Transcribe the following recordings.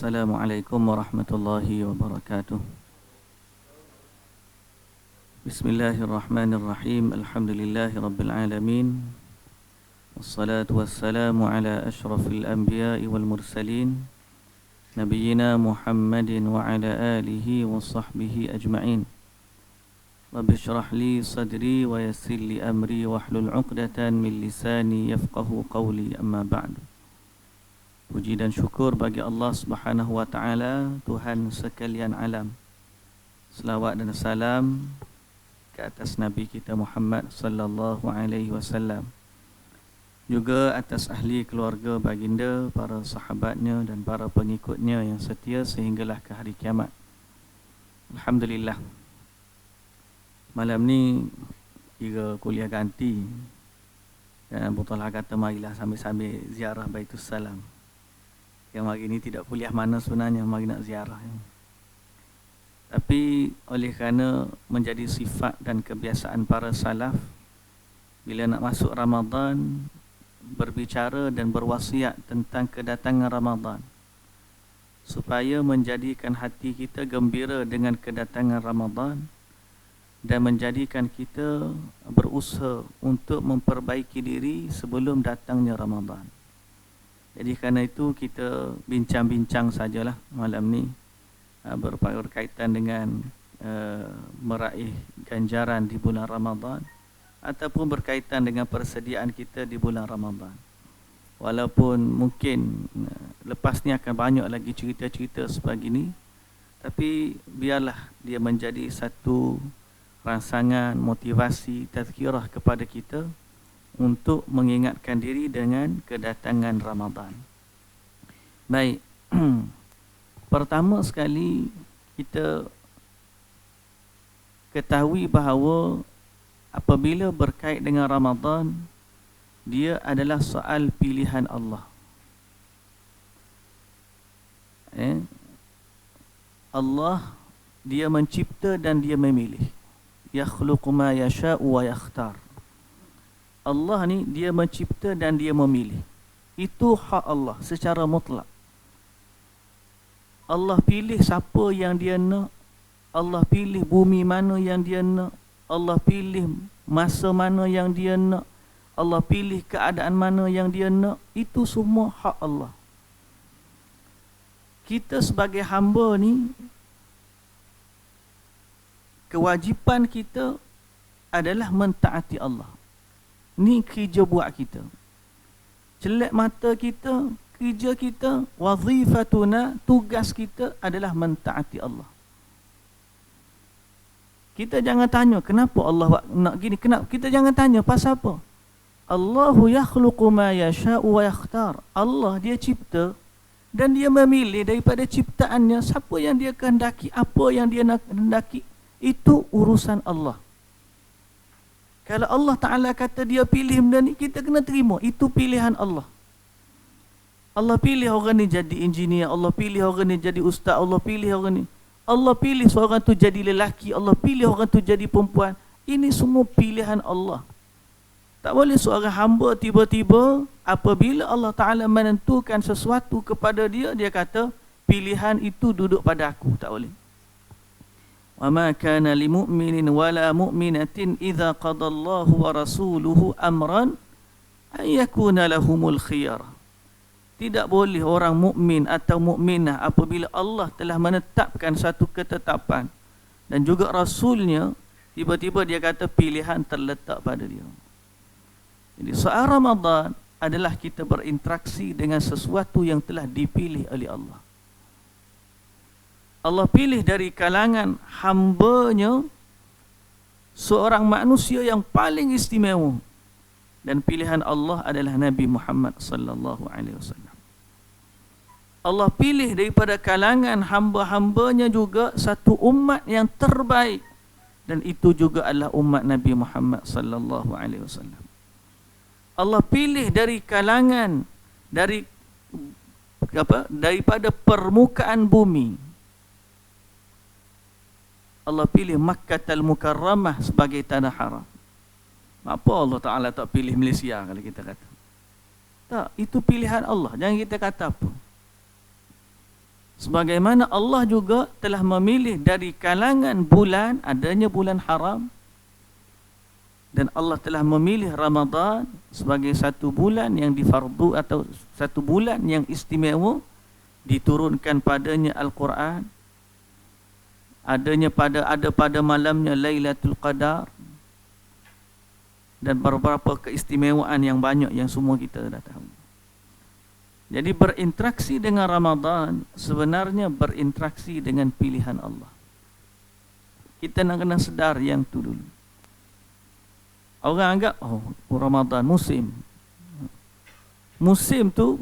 Assalamualaikum warahmatullahi wabarakatuh. Bismillahirrahmanirrahim. Alhamdulillahi rabbil alamin. Wassalatu wassalamu ala ashrafil anbiya'i wal mursalin Nabiyyina Muhammadin wa ala alihi wa sahbihi ajma'in. Rabbi syrah li sadri wa yassir li amri wahlul 'uqdatan min lisani yafqahu qawli, amma ba'du. Puji dan syukur bagi Allah Subhanahu wa taala, Tuhan sekalian alam. Selawat dan salam ke atas Nabi kita Muhammad sallallahu alaihi wasallam. Juga atas ahli keluarga baginda, para sahabatnya dan para pengikutnya yang setia sehinggalah ke hari kiamat. Alhamdulillah. Malam ni kira kuliah ganti. Dan Abu Talha kata marilah sambil-sambil ziarah Baitus Salam. Yang hari ini tidak kuliah mana sebenarnya, mari nak ziarah. Tapi oleh kerana menjadi sifat dan kebiasaan para salaf, bila nak masuk Ramadan, berbicara dan berwasiat tentang kedatangan Ramadan, supaya menjadikan hati kita gembira dengan kedatangan Ramadan dan menjadikan kita berusaha untuk memperbaiki diri sebelum datangnya Ramadan. Jadi kerana itu kita bincang-bincang sajalah malam ni berkaitan dengan meraih ganjaran di bulan Ramadan ataupun berkaitan dengan persediaan kita di bulan Ramadan. Walaupun mungkin lepas ni akan banyak lagi cerita-cerita sebagini, tapi biarlah dia menjadi satu rangsangan, motivasi, tazkirah kepada kita untuk mengingatkan diri dengan kedatangan Ramadan. Baik, pertama sekali kita ketahui bahawa apabila berkait dengan Ramadan, dia adalah soal pilihan Allah. Allah, dia mencipta dan dia memilih. Yakhluqu ma yasha'u wa yakhtar. Allah ni dia mencipta dan dia memilih. Itu hak Allah secara mutlak. Allah pilih siapa yang dia nak. Allah pilih bumi mana yang dia nak. Allah pilih masa mana yang dia nak. Allah pilih keadaan mana yang dia nak. Itu semua hak Allah. Kita sebagai hamba ni, kewajipan kita adalah mentaati Allah. Ni kerja buat kita. Celak mata kita, kerja kita, wazifatuna, tugas kita adalah mentaati Allah. Kita jangan tanya kenapa Allah nak gini, kenapa. Kita jangan tanya pasal apa. Allahu yakhluqu ma yasha'u wa yakhtar. Allah dia cipta dan dia memilih daripada ciptaannya siapa yang dia kehendaki, apa yang dia nak kehendaki. Itu urusan Allah. Kalau Allah Ta'ala kata dia pilih benda ni, kita kena terima. Itu pilihan Allah. Allah pilih orang ni jadi engineer. Allah pilih orang ni jadi ustaz. Allah pilih orang ni. Allah pilih seorang tu jadi lelaki. Allah pilih orang tu jadi perempuan. Ini semua pilihan Allah. Tak boleh seorang hamba tiba-tiba apabila Allah Ta'ala menentukan sesuatu kepada dia, dia kata pilihan itu duduk pada aku. Tak boleh. وَمَا كَانَ لِمُؤْمِنٍ وَلَا مُؤْمِنَةٍ إِذَا قَضَى اللَّهُ وَرَسُولُهُ أَمْرًا أَنْ يَكُونَ لَهُمُ الْخِيَرَةُ. Tidak boleh orang mukmin atau mukminah apabila Allah telah menetapkan satu ketetapan dan juga Rasulnya, tiba-tiba dia kata pilihan terletak pada dia. Jadi soal Ramadan adalah kita berinteraksi dengan sesuatu yang telah dipilih oleh Allah. Allah pilih dari kalangan hamba-Nya seorang manusia yang paling istimewa, dan pilihan Allah adalah Nabi Muhammad sallallahu alaihi wasallam. Allah pilih daripada kalangan hamba-hamba-Nya juga satu umat yang terbaik, dan itu juga adalah umat Nabi Muhammad sallallahu alaihi wasallam. Allah pilih dari kalangan daripada permukaan bumi. Allah pilih Makkah Al-Mukarramah sebagai tanah haram. Apa Allah Ta'ala tak pilih Malaysia kalau kita kata? Tak, itu pilihan Allah. Jangan kita kata apa. Sebagaimana Allah juga telah memilih dari kalangan bulan, adanya bulan haram, dan Allah telah memilih Ramadan sebagai satu bulan yang difardu atau satu bulan yang istimewa, diturunkan padanya Al-Quran, ada pada malamnya Lailatul Qadar, dan beberapa keistimewaan yang banyak yang semua kita dah tahu. Jadi berinteraksi dengan Ramadan sebenarnya berinteraksi dengan pilihan Allah. Kita nak kena sedar yang tu dulu. Orang anggap, Ramadan musim. Musim tu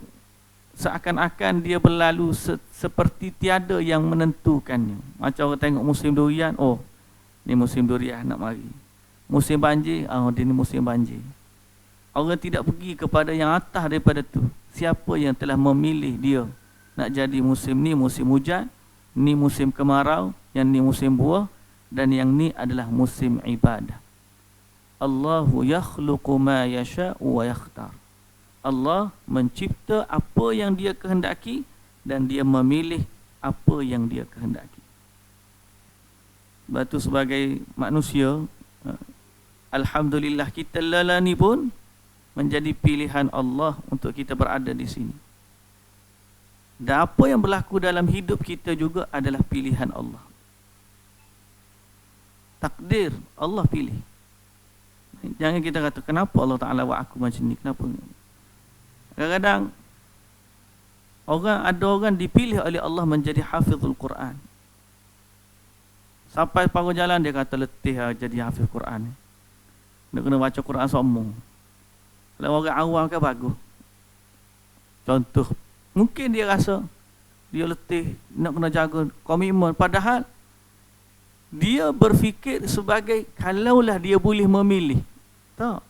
seakan-akan dia berlalu seperti tiada yang menentukannya. Macam orang tengok musim durian, ni musim durian nak mari. Musim banjir, dia ni musim banjir. Orang tidak pergi kepada yang atas daripada tu. Siapa yang telah memilih dia nak jadi musim ni musim hujan, ni musim kemarau, yang ni musim buah, dan yang ni adalah musim ibadah. Allahu yakhluqu ma yasha'u wa yakhtar. Allah mencipta apa yang dia kehendaki dan dia memilih apa yang dia kehendaki. Sebab tu sebagai manusia, alhamdulillah kita lalani pun menjadi pilihan Allah untuk kita berada di sini. Dan apa yang berlaku dalam hidup kita juga adalah pilihan Allah. Takdir Allah pilih. Jangan kita kata, kenapa Allah Ta'ala buat aku macam ni? Kenapa? Kadang-kadang ada orang dipilih oleh Allah menjadi hafizul Quran. Sampai paruh jalan dia kata letih jadi hafiz Quran. Dia kena baca Quran sombong. Kalau orang awam kan bagus. Contoh, mungkin dia rasa dia letih, nak kena jaga komitmen. Padahal dia berfikir sebagai kalaulah dia boleh memilih. Tak.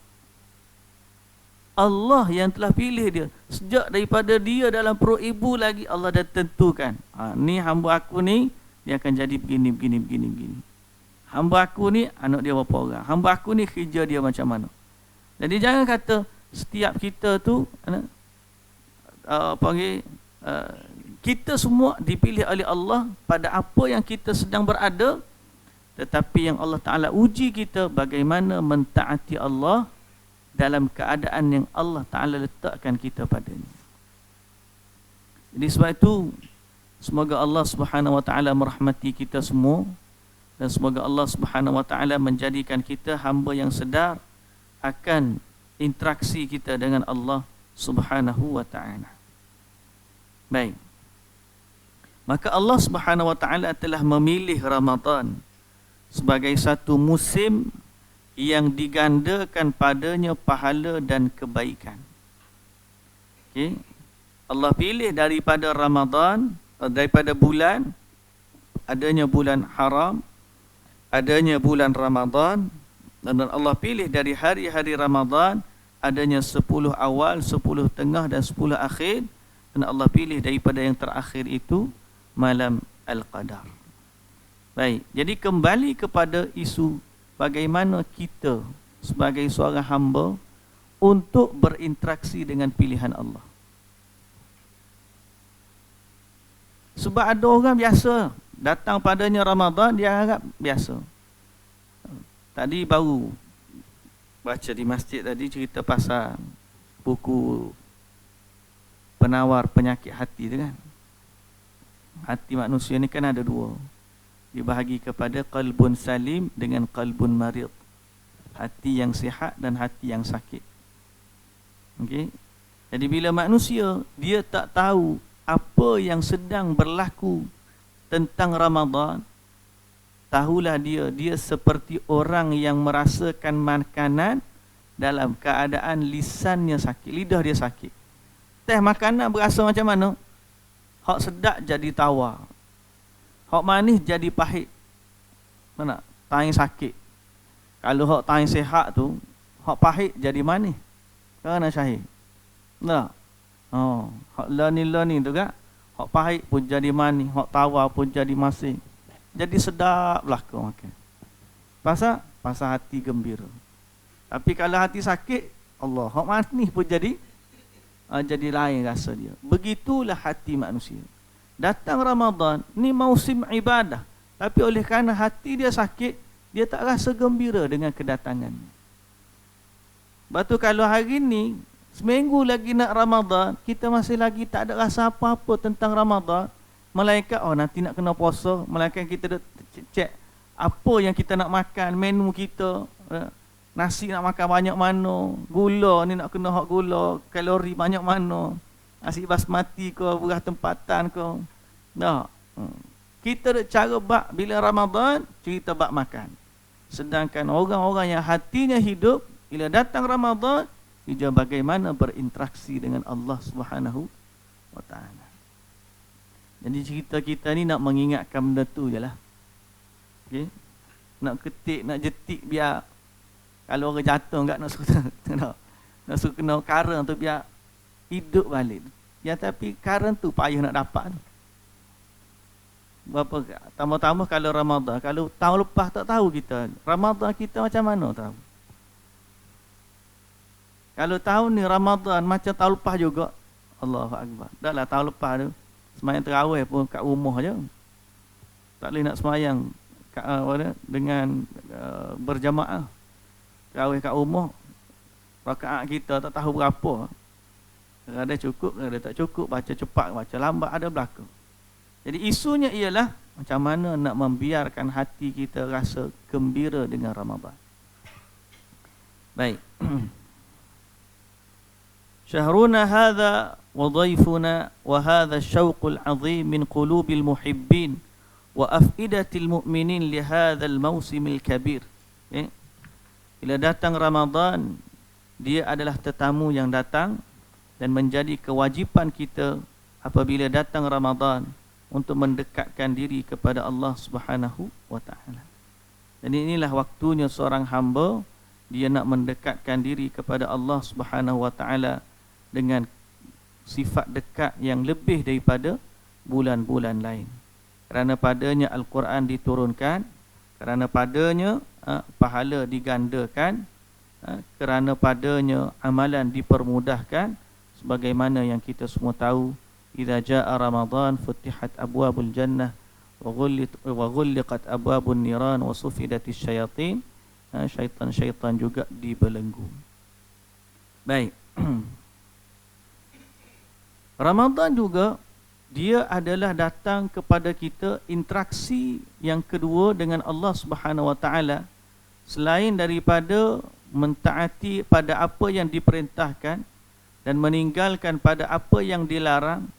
Allah yang telah pilih dia. Sejak daripada dia dalam perut ibu lagi Allah dah tentukan. Ni hamba aku ni, dia akan jadi begini. Hamba aku ni, anak dia berapa orang. Hamba aku ni kerja dia macam mana. Jadi jangan kata setiap kita tu kita semua dipilih oleh Allah pada apa yang kita sedang berada, tetapi yang Allah Ta'ala uji kita bagaimana mentaati Allah dalam keadaan yang Allah Ta'ala letakkan kita padanya. Jadi sebab itu semoga Allah Subhanahu Wa Ta'ala merahmati kita semua, dan semoga Allah Subhanahu Wa Ta'ala menjadikan kita hamba yang sedar akan interaksi kita dengan Allah Subhanahu Wa Ta'ala. Baik. Maka Allah Subhanahu Wa Ta'ala telah memilih Ramadan sebagai satu musim yang digandakan padanya pahala dan kebaikan. Okay. Allah pilih daripada Ramadan, daripada bulan, adanya bulan haram, adanya bulan Ramadan, dan Allah pilih dari hari-hari Ramadan adanya 10 awal, 10 tengah dan 10 akhir, dan Allah pilih daripada yang terakhir itu malam Al-Qadar. Baik, jadi kembali kepada isu bagaimana kita sebagai seorang hamba untuk berinteraksi dengan pilihan Allah. Sebab ada orang biasa datang padanya Ramadan, dia anggap biasa. Tadi baru baca di masjid tadi cerita pasal buku penawar penyakit hati tu kan. Hati manusia ni kan ada dua. Dibahagi kepada qalbun salim dengan qalbun marid. Hati yang sihat dan hati yang sakit. Okey. Jadi bila manusia dia tak tahu apa yang sedang berlaku tentang Ramadan, tahulah dia seperti orang yang merasakan makanan dalam keadaan lisannya sakit, lidah dia sakit. Teh makanan berasa macam mana? Hak sedap jadi tawar, hak manis jadi pahit. Mana? Taing sakit. Kalau hak taing sihat tu, hak pahit jadi manis. Kerana syahid. Tak? Hak lani tu kan? Hak pahit pun jadi manis, hak tawar pun jadi masin. Jadi sedap lah kau makan. Pasal hati gembira. Tapi kalau hati sakit, Allah, hak manis pun jadi lain rasa dia. Begitulah hati manusia. Datang Ramadan, ni musim ibadah. Tapi oleh kerana hati dia sakit, dia tak rasa gembira dengan kedatangannya. Sebab tu kalau hari ni, seminggu lagi nak Ramadan, kita masih lagi tak ada rasa apa-apa tentang Ramadan. Malaikat, nanti nak kena puasa. Malaikat kita cek apa yang kita nak makan, menu kita. Nasi nak makan banyak mana, gula ni nak kena hak gula, kalori banyak mana, nasi basmati ke, beras tempatan ke. Kita ada cara bak bila Ramadan, cerita bak makan. Sedangkan orang-orang yang hatinya hidup, bila datang Ramadan, dia bagaimana berinteraksi dengan Allah Subhanahu wa ta'ala. Jadi cerita kita ni nak mengingatkan benda tu je lah. Okay? Nak ketik, nak jetik biar kalau orang jatuh enggak nak suruh kena karang tu biar hidup balik. Ya tapi karang tu payah nak dapat. Berapa tambah-tambah kalau Ramadan, kalau tahun lepas tak tahu kita Ramadan kita macam mana tahu. Kalau tahun ni Ramadan macam tahun lepas juga, Allahu Akbar. Dahlah tahun lepas tu sembahyang tarawih pun kat rumah je. Tak boleh nak sembahyang dengan berjamaah. Tarawih kat rumah, rakaat kita tak tahu berapa. Ada cukup, ada tak cukup, baca cepat, baca lambat, ada berlaku. Jadi isunya ialah macam mana nak membiarkan hati kita rasa gembira dengan Ramadan. Baik. Syahruna hadha wa dhaifuna wa hadha syauqul azim min qulubil muhibbin wa afidatil mu'minin li hadzal mausimil kabir. Bila datang Ramadan, dia adalah tetamu yang datang dan menjadi kewajipan kita apabila datang Ramadan untuk mendekatkan diri kepada Allah Subhanahu wa ta'ala. Dan inilah waktunya seorang hamba dia nak mendekatkan diri kepada Allah Subhanahu wa ta'ala dengan sifat dekat yang lebih daripada bulan-bulan lain. Kerana padanya Al-Quran diturunkan, kerana padanya pahala digandakan, kerana padanya amalan dipermudahkan, sebagaimana yang kita semua tahu, idza jaa Ramadan futihat abwabul jannah wa ghulliqat abwabun niran wa sufidatis syayatin. Syaitan-syaitan juga dibelenggu. Baik. Ramadan juga dia adalah datang kepada kita interaksi yang kedua dengan Allah Subhanahu wa taala, selain daripada mentaati pada apa yang diperintahkan dan meninggalkan pada apa yang dilarang,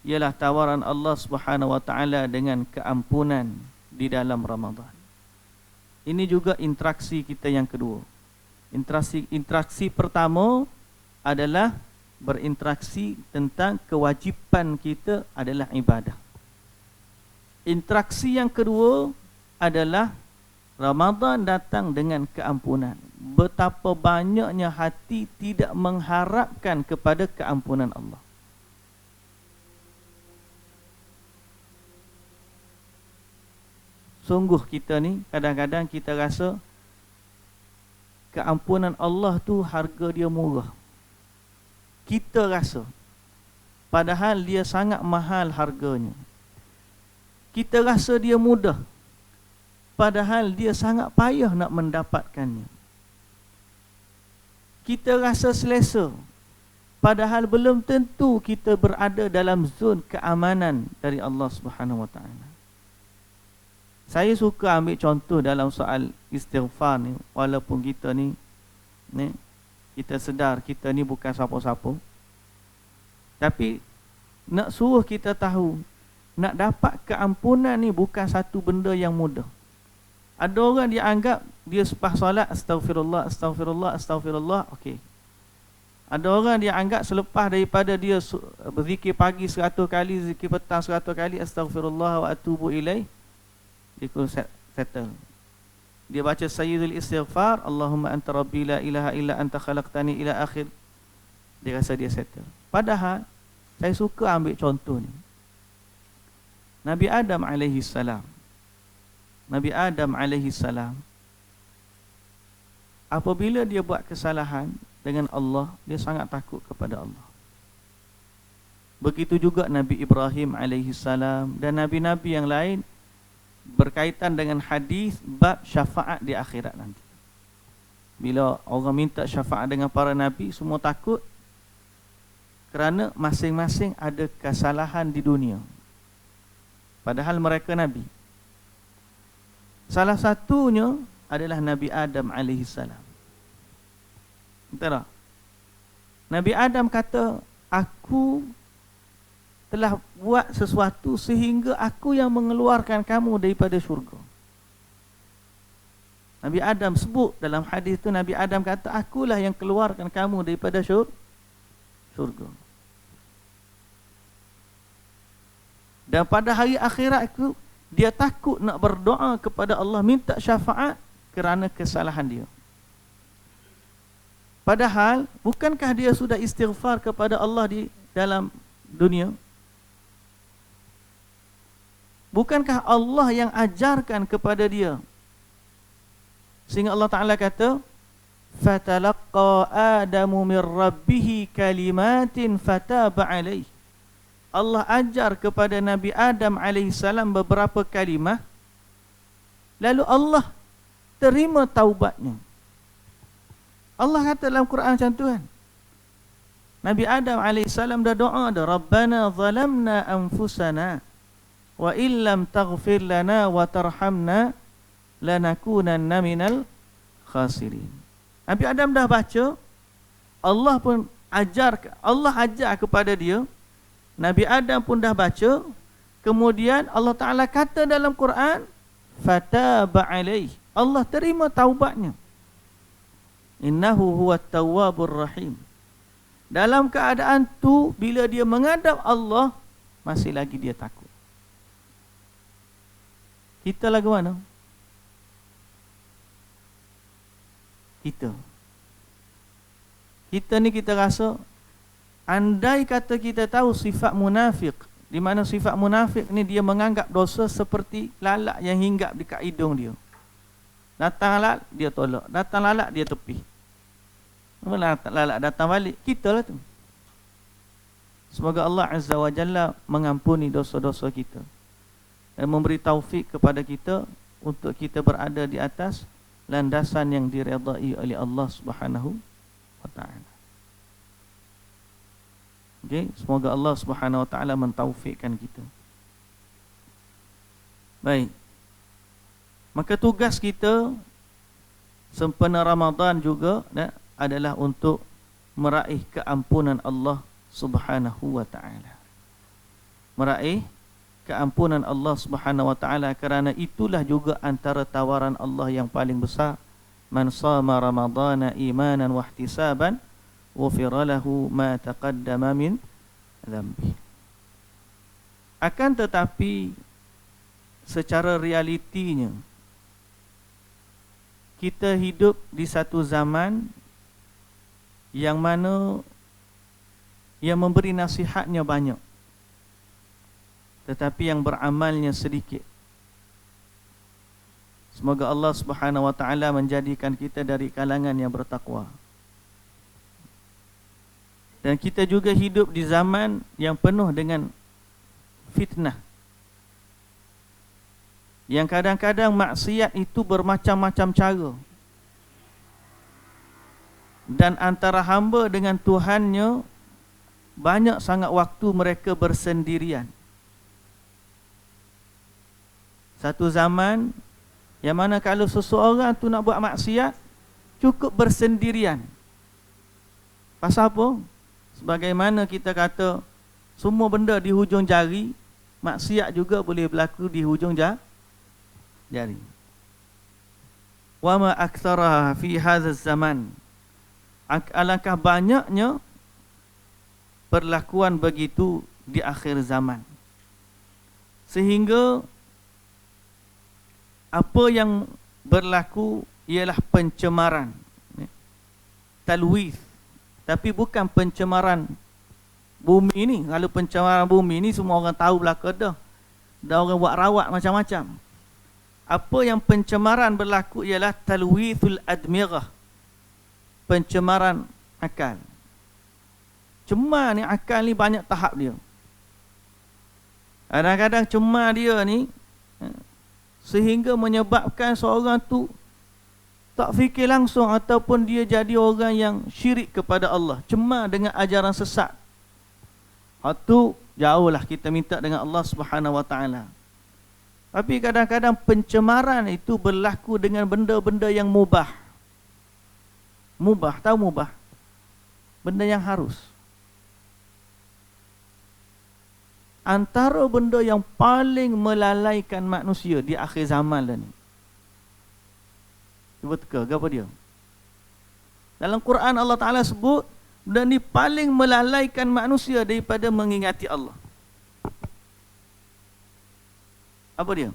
ialah tawaran Allah Subhanahu wa taala dengan keampunan di dalam Ramadan. Ini juga interaksi kita yang kedua. Interaksi pertama adalah berinteraksi tentang kewajipan kita adalah ibadah. Interaksi yang kedua adalah Ramadan datang dengan keampunan. Betapa banyaknya hati tidak mengharapkan kepada keampunan Allah. Sungguh kita ni kadang-kadang kita rasa keampunan Allah tu harga dia murah. Kita rasa, padahal dia sangat mahal harganya. Kita rasa dia mudah, padahal dia sangat payah nak mendapatkannya. Kita rasa selesa, padahal belum tentu kita berada dalam zon keamanan dari Allah Subhanahu wa taala. Saya suka ambil contoh dalam soal istighfar ni, walaupun kita ni kita sedar kita ni bukan siapa-siapa, tapi nak suruh kita tahu, nak dapat keampunan ni bukan satu benda yang mudah. Ada orang dia anggap dia selepas solat astagfirullah, astagfirullah, astagfirullah, okey. Ada orang dia anggap selepas daripada dia berzikir pagi 100 kali, zikir petang 100 kali, astagfirullah wa atubu ilaih, dia settle. Dia baca sayyidul istighfar, Allahumma anta rabbi la ilaha illa anta khalaqtani ila akhir. Dia rasa dia settle. Padahal saya suka ambil contoh ni. Nabi Adam alaihi salam. Nabi Adam alaihi salam, apabila dia buat kesalahan dengan Allah, dia sangat takut kepada Allah. Begitu juga Nabi Ibrahim alaihi salam dan nabi-nabi yang lain berkaitan dengan hadis bab syafaat di akhirat nanti. Bila orang minta syafaat dengan para nabi, semua takut kerana masing-masing ada kesalahan di dunia. Padahal mereka nabi. Salah satunya adalah Nabi Adam alaihi salam. Betul tak? Nabi Adam kata, aku telah buat sesuatu sehingga aku yang mengeluarkan kamu daripada syurga. Nabi Adam sebut dalam hadis itu, Nabi Adam kata, akulah yang keluarkan kamu daripada syurga. Dan pada hari akhirat itu, dia takut nak berdoa kepada Allah, minta syafaat kerana kesalahan dia. Padahal, bukankah dia sudah istighfar kepada Allah di dalam dunia? Bukankah Allah yang ajarkan kepada dia? Sehingga Allah Ta'ala kata, فَتَلَقَّى آدَمُ مِنْ رَبِّهِ كَلِمَاتٍ فَتَابَ عَلَيْهِ. Allah ajar kepada Nabi Adam AS beberapa kalimah, lalu Allah terima taubatnya. Allah kata dalam Quran macam tu kan. Nabi Adam AS dah doa dah, Rabbana zalamna anfusana wa illam taghfir lana wa tarhamna lanakunanna minal khasirin. Nabi Adam dah baca, Allah pun ajar kepada dia, Nabi Adam pun dah baca, kemudian Allah Ta'ala kata dalam Quran, fataba alaih, Allah terima taubatnya. Innahu huwat tawwabur rahim. Dalam keadaan tu, bila dia menghadap Allah, masih lagi dia takut. Kita lagu mana? Kita ni kita rasa, andai kata kita tahu sifat munafik, di mana sifat munafik ni dia menganggap dosa seperti lalat yang hinggap dekat hidung dia. Datang lalat, dia tolak. Datang lalat, dia tepi. Lalat datang balik, kita lah tu. Semoga Allah Azza wa Jalla mengampuni dosa-dosa kita dan memberi taufik kepada kita untuk kita berada di atas landasan yang diredai oleh Allah Subhanahu wa Ta'ala. Okay? Semoga Allah Subhanahu wa Ta'ala mentaufikkan kita. Baik. Maka tugas kita sempena Ramadan juga adalah untuk meraih keampunan Allah Subhanahu wa Ta'ala. Meraih keampunan Allah Subhanahu wa Ta'ala, kerana itulah juga antara tawaran Allah yang paling besar. Man shama ramadhana imanan wa ihtisaban ghufira lahu ma taqaddama min dhanbi. Akan tetapi secara realitinya, kita hidup di satu zaman yang mana yang memberi nasihatnya banyak, tetapi yang beramalnya sedikit. Semoga Allah Subhanahu wa Ta'ala menjadikan kita dari kalangan yang bertakwa. Dan kita juga hidup di zaman yang penuh dengan fitnah, yang kadang-kadang maksiat itu bermacam-macam cara, dan antara hamba dengan Tuhannya banyak sangat waktu mereka bersendirian. Satu zaman yang mana kalau seseorang tu nak buat maksiat, cukup bersendirian. Pasal apa? Sebagaimana kita kata, semua benda di hujung jari, maksiat juga boleh berlaku di hujung jari. Wa ma aktsara fi hadzal zaman. Alangkah banyaknya perlakuan begitu di akhir zaman, sehingga apa yang berlaku ialah pencemaran, talwith. Tapi bukan pencemaran bumi ni. Kalau pencemaran bumi ni semua orang tahu belaka dah. Dah orang buat rawat macam-macam. Apa yang pencemaran berlaku ialah talwithul admirah, pencemaran akal. Cemar ni akal ni banyak tahap dia. Kadang-kadang cemar dia ni sehingga menyebabkan seorang tu tak fikir langsung ataupun dia jadi orang yang syirik kepada Allah, cemar dengan ajaran sesat. Itu jauhlah kita minta dengan Allah Subhanahu Wa Taala. Tapi kadang-kadang pencemaran itu berlaku dengan benda-benda yang mubah. Mubah, tahu mubah? Benda yang harus. Antara benda yang paling melalaikan manusia di akhir zaman lah ni. Cuba teka, apa dia? Dalam Quran Allah Ta'ala sebut, benda ni paling melalaikan manusia daripada mengingati Allah. Apa dia?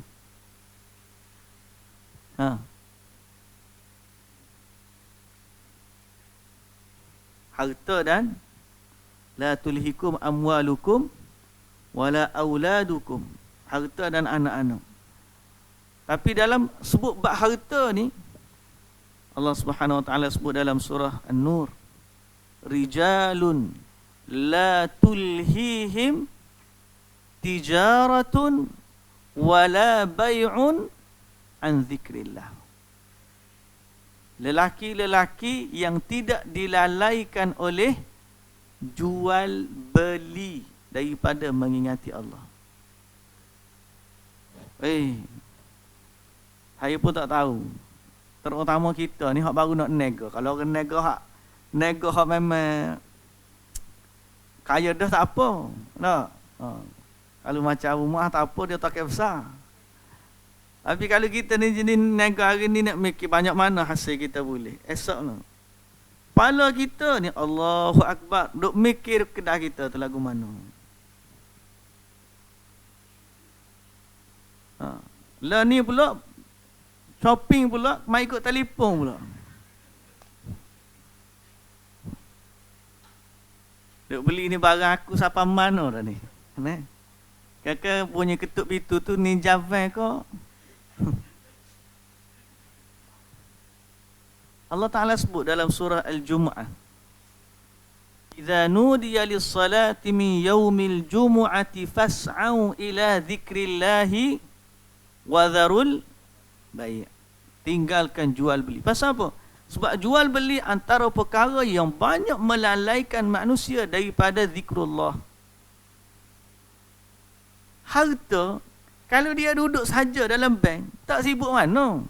Harta dan la tulhikum amwalukum wala auladukum, harta dan anak-anak. Tapi dalam sebut bab harta ni, Allah Subhanahu Wa Taala sebut dalam surah An-Nur, rijalun la tulhihim tijaratun wala bay'un an zikrillah. Lelaki-lelaki yang tidak dilalaikan oleh jual beli daripada mengingati Allah. Saya pun tak tahu. Terutama kita ni hak baru nak nega. Kalau orang nega hak memang kaya dah tak apa. Nak. Kalau macam rumah tak apa, dia tak kaya besar. Tapi kalau kita ni jenis nega hari ni nak mikir banyak mana hasil kita boleh. Esok no. Kepala kita ni Allahu Akbar, duk mikir kedah kita tu lagu mana. Lah ni pula shopping pula, mai ikut telefon pula. Duk beli ni barang aku siapa mana dah ni. Kakak punya ketuk pintu tu Ninja Van kau. Allah Ta'ala sebut dalam surah Al-Jumu'ah, idza nudiya lis-salati min yaumil jumu'ati fas'au ila dzikrillahi wa dharul bai'. Tinggalkan jual beli. Pasal apa? Sebab jual beli antara perkara yang banyak melalaikan manusia daripada zikrullah. Harta, kalau dia duduk saja dalam bank, tak sibuk mana.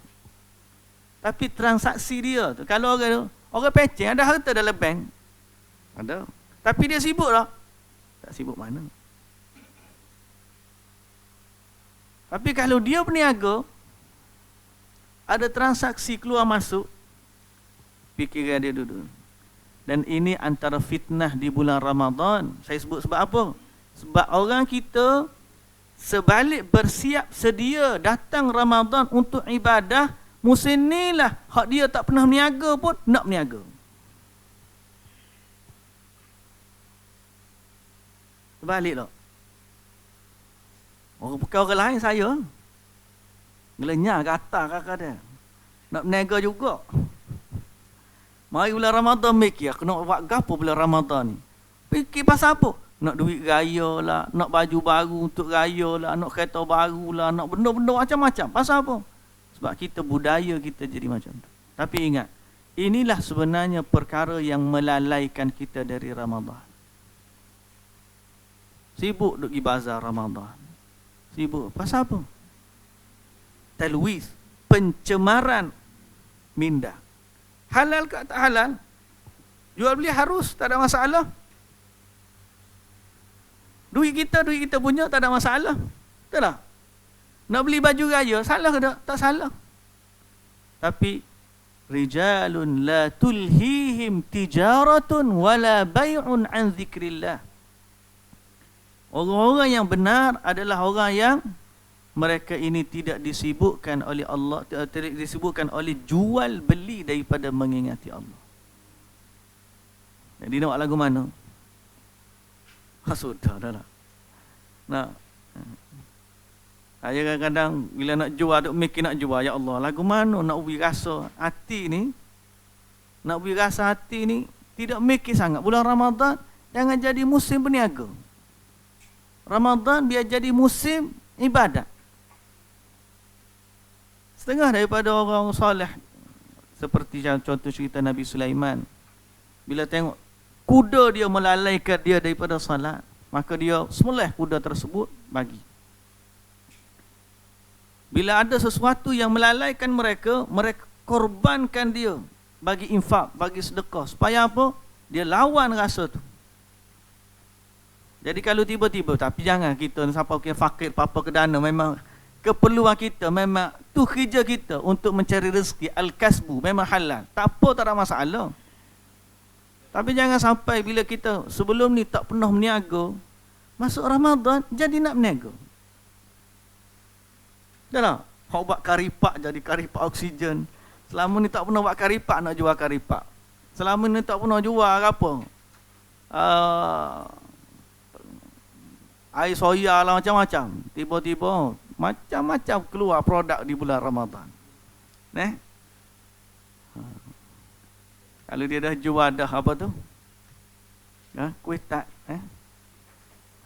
Tapi transaksi dia tu, kalau orang pecing ada harta dalam bank, ada. Tapi dia sibuk tak? Tak sibuk mana. Tapi kalau dia berniaga, ada transaksi keluar masuk, fikiran dia duduk. Dan ini antara fitnah di bulan Ramadan. Saya sebut sebab apa? Sebab orang kita sebalik bersiap sedia datang Ramadan untuk ibadah, musim ni lah hak dia tak pernah berniaga pun nak berniaga. Sebalik tak? Bukan orang lain saya. Ngelenyah kata kakak dia. Nak berniaga juga. Mari bulan Ramadan mikir, aku nak buat gapo bulan Ramadan ni. Fikir pasal apa? Nak duit raya lah, nak baju baru untuk raya lah, nak kereta baru lah, nak benda-benda macam-macam. Pasal apa? Sebab kita budaya kita jadi macam tu. Tapi ingat, inilah sebenarnya perkara yang melalaikan kita dari Ramadan. Sibuk duk pergi bazar Ramadan. Sibuk. Pasal apa? Talwis, pencemaran minda. Halal ke tak halal? Jual beli harus, tak ada masalah. Duit kita punya, tak ada masalah. Betul tak? Nak beli baju raya, salah ke tak? Tak salah. Tapi rijalun la tulhihim tijaratun wala bay'un an zikrillah. Orang-orang yang benar adalah orang yang mereka ini tidak disibukkan oleh Allah, tidak disibukkan oleh jual beli daripada mengingati Allah. Jadi nak lagu mana? Sudah dah lah. Nah, saya kadang-kadang bila nak jual, duk mikir nak jual, ya Allah, lagu mana nak ubi rasa hati ni? Nak ubi rasa hati ni tidak mikir sangat. Bulan Ramadan jangan jadi musim berniaga. Ramadan biar jadi musim ibadat. Setengah daripada orang soleh, seperti contoh cerita Nabi Sulaiman, bila tengok kuda dia melalaikan dia daripada salat, maka dia sembelih kuda tersebut bagi. Bila ada sesuatu yang melalaikan mereka, mereka korbankan dia bagi infak, bagi sedekah. Supaya apa? Dia lawan rasa tu. Jadi kalau tiba-tiba, tapi jangan kita sampai kira fakir, apa ke dana, memang keperluan kita, memang tu kerja kita untuk mencari rezeki, al-kasbu, memang halal. Tak apa, tak ada masalah. Tapi jangan sampai bila kita sebelum ni tak pernah meniaga, masuk Ramadan jadi nak meniaga. Dah lah, kau buat karipak jadi karipak oksigen. Selama ni tak pernah buat karipak, nak jual karipak. Selama ni tak pernah jual apa, air soya lah, macam-macam. Tiba-tiba macam-macam keluar produk di bulan Ramadan. Kalau dia dah jual dah apa tu, kuih tak,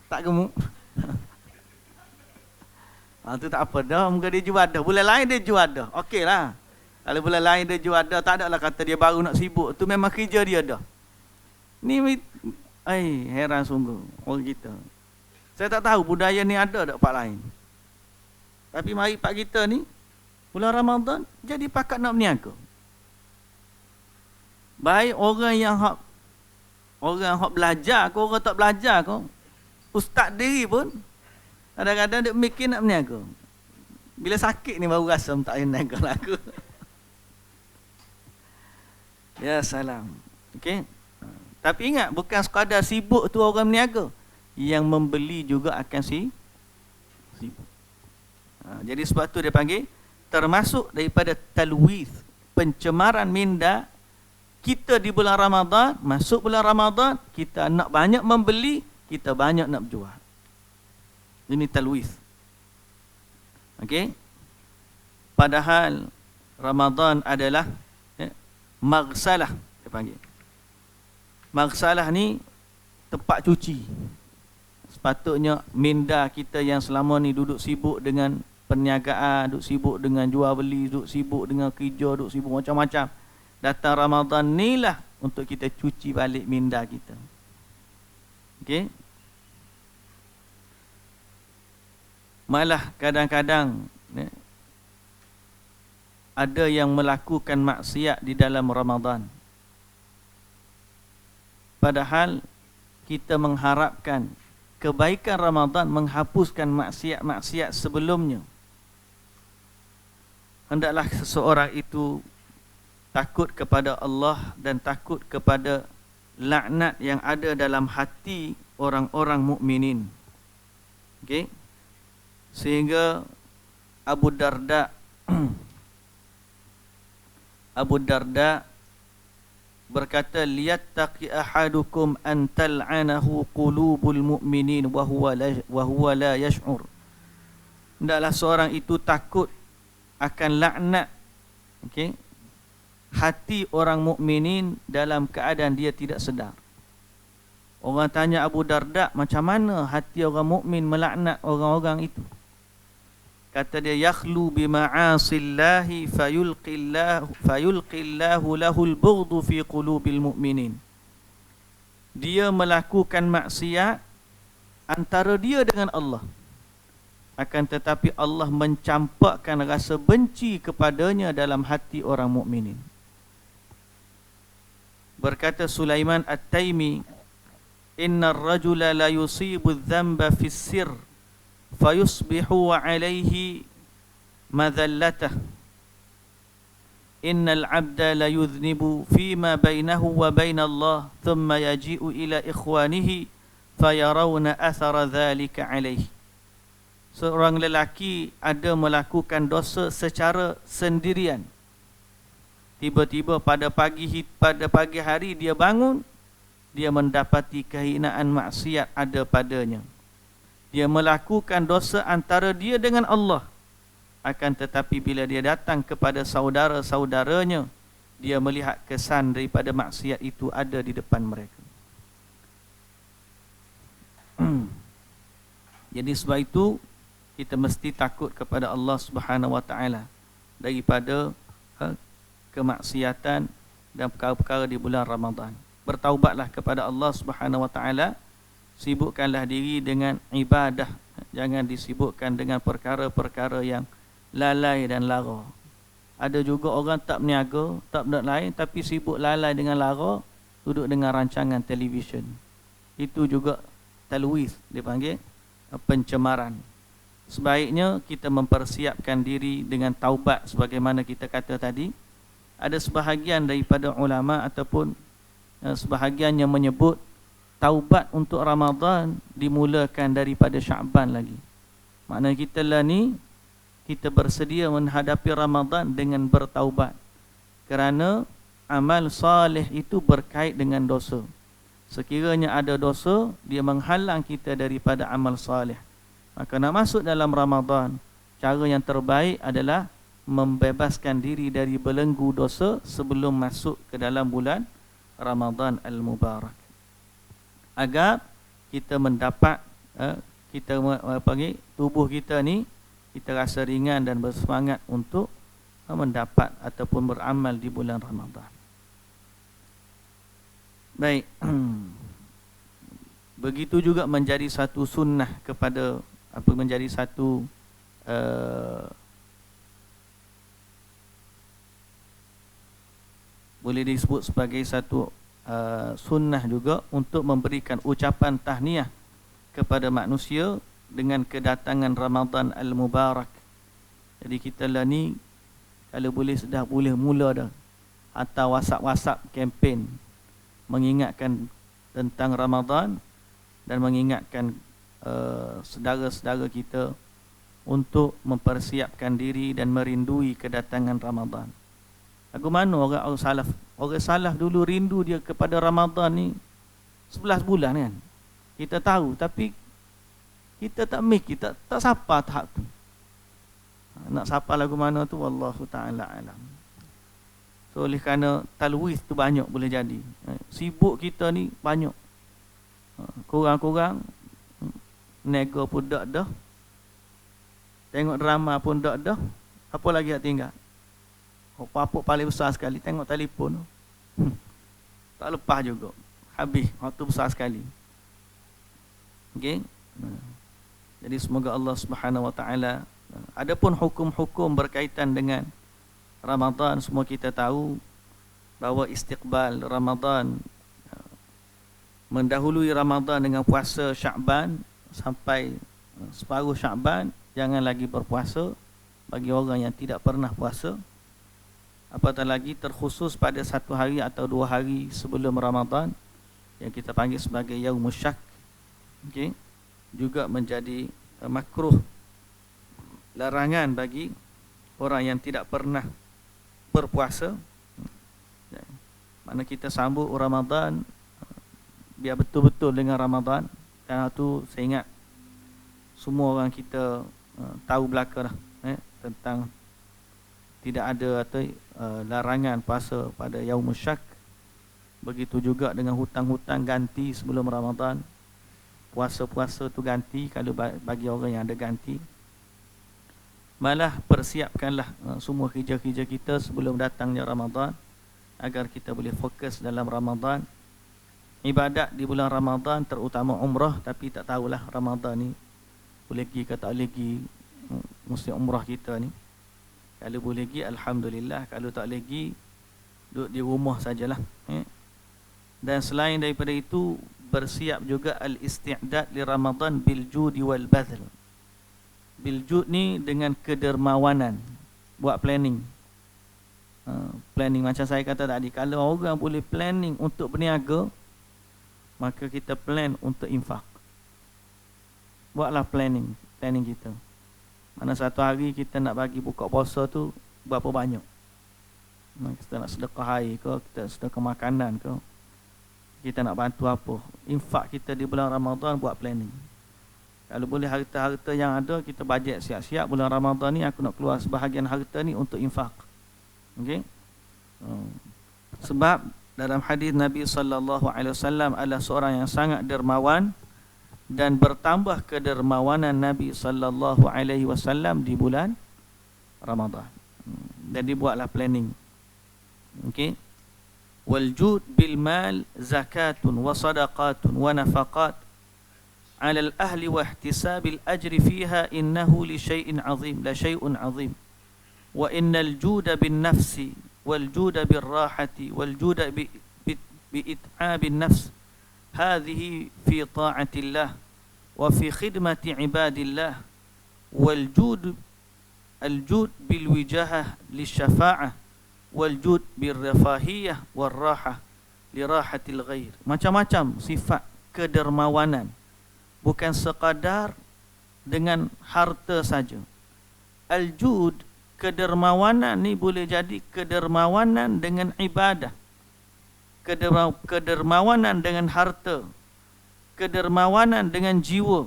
tak gemuk. Tu tak apa dah, muka dia jual dah. Bulan lain dia jual dah, okey lah. Kalau bulan lain dia jual dah, tak ada lah kata dia baru nak sibuk. Tu memang kerja dia dah. Ni, heran sungguh orang kita. Saya tak tahu budaya ni ada tak tempat lain. Tapi mari pak kita ni, bulan Ramadan jadi pakat nak berniaga. Baik orang yang hak belajar ke, orang tak belajar ke, ustaz diri pun kadang-kadang dia mikir nak berniaga. Bila sakit ni baru rasa tak payah berniaga lagu. Ya salam. Okey. Tapi ingat, bukan sekadar sibuk tu orang berniaga. Yang membeli juga akan sibuk. Jadi sebab tu dia panggil termasuk daripada talwith, pencemaran minda kita di bulan Ramadan. Masuk bulan Ramadan, kita nak banyak membeli, kita banyak nak berjual. Ini talwith. Okey. Padahal Ramadan adalah maghsalah, dia panggil. Maghsalah ni tempat cuci. Sepatutnya minda kita yang selama ni duduk sibuk dengan perniagaan, duduk sibuk dengan jual beli, duduk sibuk dengan kerja, duduk sibuk macam-macam. Datang Ramadan ni lah untuk kita cuci balik minda kita. Okey. Malah kadang-kadang ada yang melakukan maksiat di dalam Ramadan. Padahal kita mengharapkan kebaikan Ramadan menghapuskan maksiat-maksiat sebelumnya. Hendaklah seseorang itu takut kepada Allah dan takut kepada laknat yang ada dalam hati orang-orang mukminin. Okey. Sehingga Abu Darda berkata, liyattaqi ahadukum an tal'anahu qulubul mu'minin wa huwa la yash'ur. Hendaklah seorang itu takut akan laknat, okey, hati orang mukminin dalam keadaan dia tidak sedar. Orang tanya Abu Darda, macam mana hati orang mukmin melaknat orang-orang itu? Kata dia, yakhlu bima'asillahi fayulqillahu lahul bughdu fi qulubil mu'minin. Dia melakukan maksiat antara dia dengan Allah. Akan tetapi Allah mencampakkan rasa benci kepadanya dalam hati orang mukminin. Berkata Sulaiman At-Taimi, innar rajula la yusibu adh-dhanba fi sirr fayusbihu alayhi madhallatah. Innal 'abda la yudhnibu fima bainahu wa baina Allah thumma yaji'u ila ikhwanihi fayarawna athara dhalika alayhi. Seorang lelaki ada melakukan dosa secara sendirian. Tiba-tiba pada pagi hari dia bangun, dia mendapati kehinaan maksiat ada padanya. Dia melakukan dosa antara dia dengan Allah. Akan tetapi bila dia datang kepada saudara-saudaranya, dia melihat kesan daripada maksiat itu ada di depan mereka. Jadi sebab itu kita mesti takut kepada Allah Subhanahu Wa Taala daripada kemaksiatan dan perkara-perkara di bulan Ramadan. Bertaubatlah kepada Allah Subhanahu Wa Taala, sibukkanlah diri dengan ibadah, jangan disibukkan dengan perkara-perkara yang lalai dan lara. Ada juga orang tak berniaga, tak benda lain, tapi sibuk lalai dengan lara, duduk dengan rancangan televisyen. Itu juga talwis, dipanggil pencemaran. Sebaiknya kita mempersiapkan diri dengan taubat sebagaimana kita kata tadi. Ada sebahagian daripada ulama ataupun sebahagian yang menyebut taubat untuk Ramadan dimulakan daripada Syaban lagi. Maknanya kita lah ni, kita bersedia menghadapi Ramadan dengan bertaubat. Kerana amal salih itu berkait dengan dosa. Sekiranya ada dosa, dia menghalang kita daripada amal salih. Maka nak masuk dalam Ramadan, cara yang terbaik adalah membebaskan diri dari belenggu dosa sebelum masuk ke dalam bulan Ramadan Al-Mubarak. Agar kita mendapat, tubuh kita ni, kita rasa ringan dan bersemangat untuk mendapat ataupun beramal di bulan Ramadan. Baik. Begitu juga menjadi satu sunnah kepada menjadi satu boleh disebut sebagai satu sunnah juga untuk memberikan ucapan tahniah kepada manusia dengan kedatangan Ramadan Al-Mubarak. Jadi kita lah ni, kalau boleh sudah boleh mula dah hantar WhatsApp kempen mengingatkan tentang Ramadan dan mengingatkan saudara-saudara kita untuk mempersiapkan diri dan merindui kedatangan Ramadan. Lagu mana orang salaf? Orang salaf dulu rindu dia kepada Ramadan ni 11 bulan kan. Kita tahu, tapi kita tak kita tak sapa tahap tu. Nak sapa lagu mana tu wallahu taala alam. So oleh kerana talwis tu banyak boleh jadi. Sibuk kita ni banyak. Kurang-kurang nego pun dah. Tengok drama pun dah. Apa lagi nak tinggal? Apa-apa paling besar sekali, tengok telefon. Tak lepas juga. Habis waktu besar sekali. Okey. Jadi semoga Allah Subhanahu Wa Taala, adapun hukum-hukum berkaitan dengan Ramadan, semua kita tahu bahawa istiqbal Ramadan, mendahului Ramadan dengan puasa Syaban sampai separuh Syaban, jangan lagi berpuasa bagi orang yang tidak pernah puasa. Apatah lagi terkhusus pada 1 hari atau 2 hari sebelum Ramadan yang kita panggil sebagai Yaumus Syak. Okey. Juga menjadi makruh, larangan bagi orang yang tidak pernah berpuasa. Mana kita sambut Ramadan biar betul-betul dengan Ramadan. Kerana tu saya ingat semua orang kita tahu belaka dah tentang tidak ada atau larangan puasa pada Yaumus Syak. Begitu juga dengan hutang-hutang ganti sebelum Ramadan. Puasa-puasa tu ganti kalau bagi orang yang ada ganti. Malah persiapkanlah semua kerja-kerja kita sebelum datangnya Ramadan agar kita boleh fokus dalam Ramadan. Ibadat di bulan Ramadan terutama umrah, tapi tak tahulah Ramadan ni boleh pergi ke tak boleh pergi musim umrah kita ni. Kalau boleh pergi alhamdulillah, kalau tak boleh pergi duduk di rumah sajalah. Dan selain daripada itu, bersiap juga al-isti'dad li Ramadan bil judi wal badl. Bil jud ni dengan kedermawanan, buat planning. Planning macam saya kata tadi, kalau orang boleh planning untuk berniaga, maka kita plan untuk infak. Buatlah planning kita. Mana satu hari kita nak bagi buka puasa tu berapa banyak. Kita nak sedekah air ke, kita sedekah makanan ke, kita nak bantu apa. Infak kita di bulan Ramadan buat planning. Kalau boleh harta-harta yang ada kita bajet siap-siap bulan Ramadan ni aku nak keluar sebahagian harta ni untuk infak. Okey? Sebab dalam hadis Nabi sallallahu alaihi wasallam adalah seorang yang sangat dermawan dan bertambah kedermawanan Nabi sallallahu alaihi wasallam di bulan Ramadan. Dan dibuatlah planning. Okey. Wal jud bil mal zakatun wa sadaqatun wa nafaqat 'ala al ahli wa ihtisab al ajri fiha innahu li syai'in 'azim la syai'un 'azim. Wa innal juda bin nafsi wal juda bir rahati wal juda bi it'ab an nafs hadhihi fi ta'atillah wa fi khidmati ibadillah wal jud al-jud bil wijahah lisyafa'ah wal jud bir rafahiyah war rahah li rahatil ghair. Macam-macam sifat kedermawanan, bukan sekadar dengan harta saja. Al-jud, kedermawanan ni boleh jadi kedermawanan dengan ibadah, kedermawanan dengan harta, kedermawanan dengan jiwa,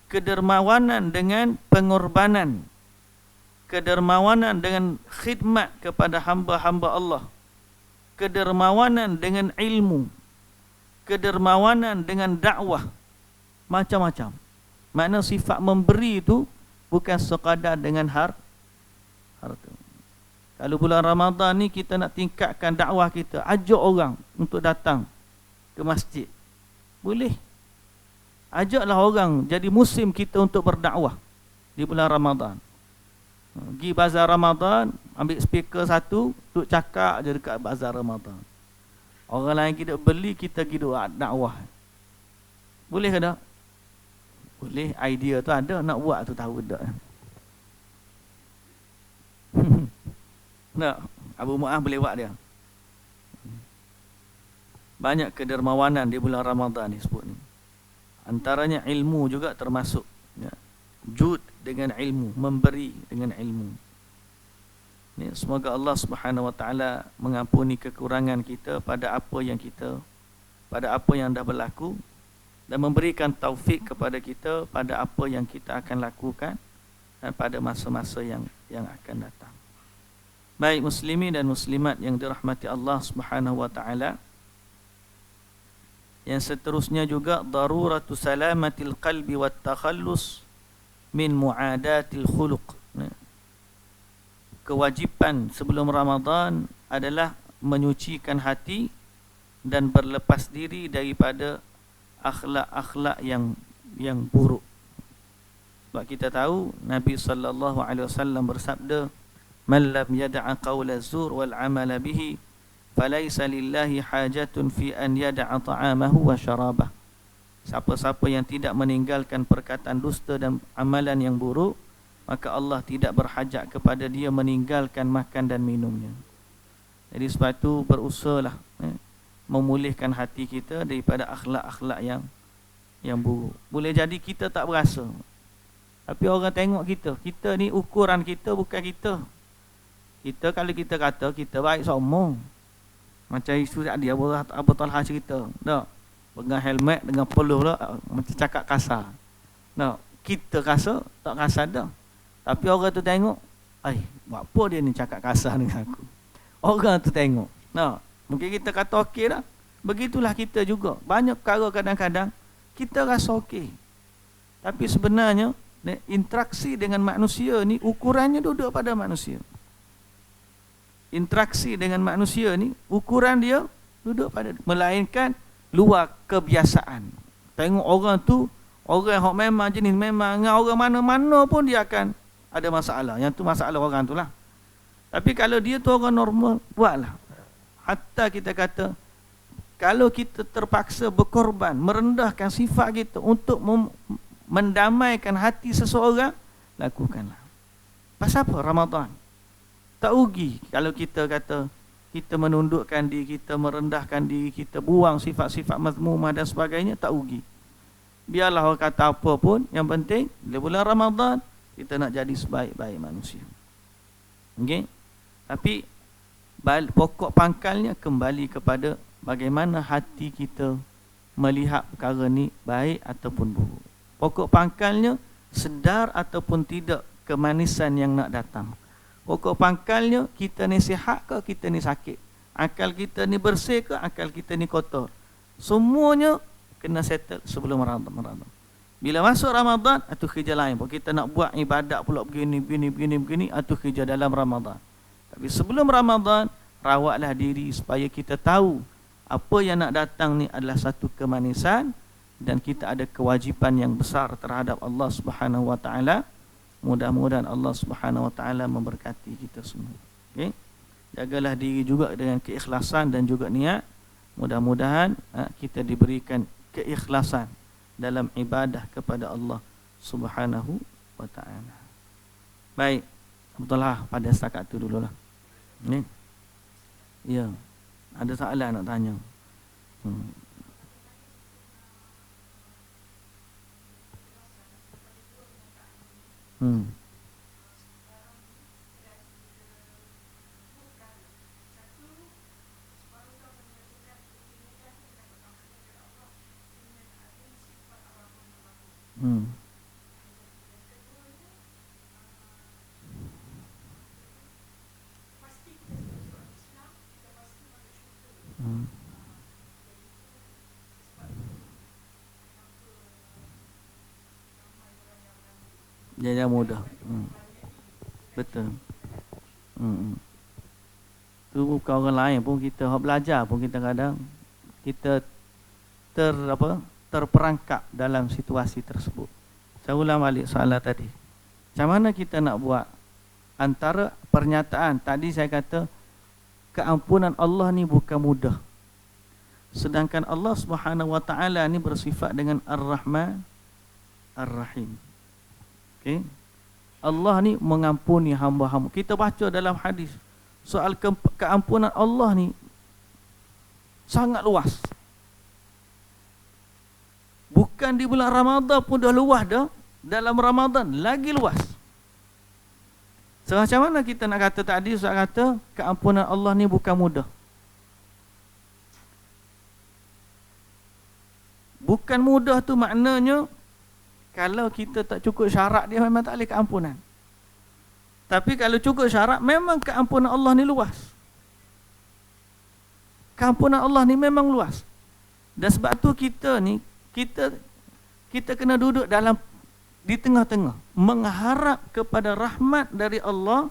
kedermawanan dengan pengorbanan, kedermawanan dengan khidmat kepada hamba-hamba Allah, kedermawanan dengan ilmu, kedermawanan dengan dakwah, macam-macam. Makna sifat memberi itu bukan sekadar dengan harta. Kalau bulan Ramadan ni kita nak tingkatkan dakwah kita, ajak orang untuk datang ke masjid. Boleh. Ajaklah orang, jadi musim kita untuk berdakwah di bulan Ramadan. Pergi bazar Ramadan, ambil speaker satu, duk cakap je dekat bazar Ramadan. Orang lain kita beli, kita pergi duk dakwah. Boleh ke tak? Boleh, idea tu ada, nak buat tu tahu tak. Nak, Abu Mu'ah boleh buat dia. Banyak kedermawanan di bulan Ramadan ni sebut ni. Antaranya ilmu juga termasuk. Ya. Jud dengan ilmu, memberi dengan ilmu. Ni, semoga Allah Subhanahu Wa Taala mengampuni kekurangan kita pada apa yang dah berlaku dan memberikan taufik kepada kita pada apa yang kita akan lakukan dan pada masa-masa yang akan datang. Baik muslimin dan muslimat yang dirahmati Allah Subhanahu Wa Taala. Yang seterusnya juga daruratu salamatil qalbi wat takhallus min muadatil khuluq. Kewajipan sebelum Ramadan adalah menyucikan hati dan berlepas diri daripada akhlak-akhlak yang buruk. Sebab kita tahu Nabi sallallahu alaihi wasallam bersabda, "Man lam yada'a qawla zur wal 'amala bihi falaysa lillahi hajatun fi an yada'a ta'amahu wa syarabah." Siapa-siapa yang tidak meninggalkan perkataan dusta dan amalan yang buruk, maka Allah tidak berhajat kepada dia meninggalkan makan dan minumnya. Jadi sebab itu berusahalah memulihkan hati kita daripada akhlak-akhlak yang buruk. Boleh jadi kita tak berasa, tapi orang tengok kita ni ukuran kita bukan kita. Kita kalau kita kata kita baik sombong. Macam isu dia Abu Talha cerita, tak? Pegang helmet dengan peluh lah, macam cakap kasar. Tak? Kita rasa tak kasar dah. Tapi orang tu tengok, buat apa dia ni cakap kasar dengan aku? Orang tu tengok. Tak? Mungkin kita kata okey dah. Begitulah kita juga. Banyak perkara kadang-kadang kita rasa okey. Tapi sebenarnya interaksi dengan manusia ni ukurannya duduk pada manusia. Interaksi dengan manusia ni ukuran dia duduk pada, melainkan luar kebiasaan. Tengok orang tu, orang yang memang jenis memang dengan orang mana-mana pun dia akan ada masalah. Yang tu masalah orang tu lah. Tapi kalau dia tu orang normal, buatlah. Hatta kita kata, kalau kita terpaksa berkorban, merendahkan sifat kita untuk mendamaikan hati seseorang, lakukanlah. Pasal apa? Ramadan. Tak rugi kalau kita kata kita menundukkan diri kita, merendahkan diri kita, buang sifat-sifat mazmumah dan sebagainya, tak rugi. Biarlah orang kata apa pun, yang penting bila bulan Ramadan kita nak jadi sebaik-baik manusia. Okey? Tapi pokok pangkalnya kembali kepada bagaimana hati kita melihat perkara ni baik ataupun buruk. Pokok pangkalnya sedar ataupun tidak kemanisan yang nak datang. Pokok pangkalnya kita ni sihat ke kita ni sakit, akal kita ni bersih ke akal kita ni kotor. Semuanya kena settle sebelum Ramadan. Bila masuk Ramadan, itu kerja lain. Kita nak buat ibadat pula begini, itu kerja dalam Ramadan. Tapi sebelum Ramadan, rawatlah diri supaya kita tahu apa yang nak datang ni adalah satu kemanisan dan kita ada kewajipan yang besar terhadap Allah Subhanahu wa taala. Mudah-mudahan Allah Subhanahu wa taala memberkati kita semua. Okey. Jagalah diri juga dengan keikhlasan dan juga niat. Mudah-mudahan kita diberikan keikhlasan dalam ibadah kepada Allah Subhanahu wa taala. Baik, betul lah pada setakat tu dululah. Ni. Ya. Ada soalan nak tanya. Dia mudah. Betul. Tu bukan orang lain pun kita belajar pun kita kadang kita terperangkap dalam situasi tersebut. Saya ulang balik soalan tadi. Macam mana kita nak buat antara pernyataan tadi saya kata keampunan Allah ni bukan mudah. Sedangkan Allah Subhanahu wa taala ni bersifat dengan Ar-Rahman Ar-Rahim. Okey. Allah ni mengampuni hamba-hamba. Kita baca dalam hadis soal keampunan Allah ni sangat luas. Bukan di bulan Ramadan pun dah luas dah. Dalam Ramadan lagi luas. So, macam mana kita nak kata tadi Ustaz kata keampunan Allah ni bukan mudah. Bukan mudah tu maknanya kalau kita tak cukup syarat dia memang tak boleh keampunan. Tapi kalau cukup syarat memang keampunan Allah ni luas. Keampunan Allah ni memang luas. Dan sebab tu kita ni kita kena duduk di tengah-tengah mengharap kepada rahmat dari Allah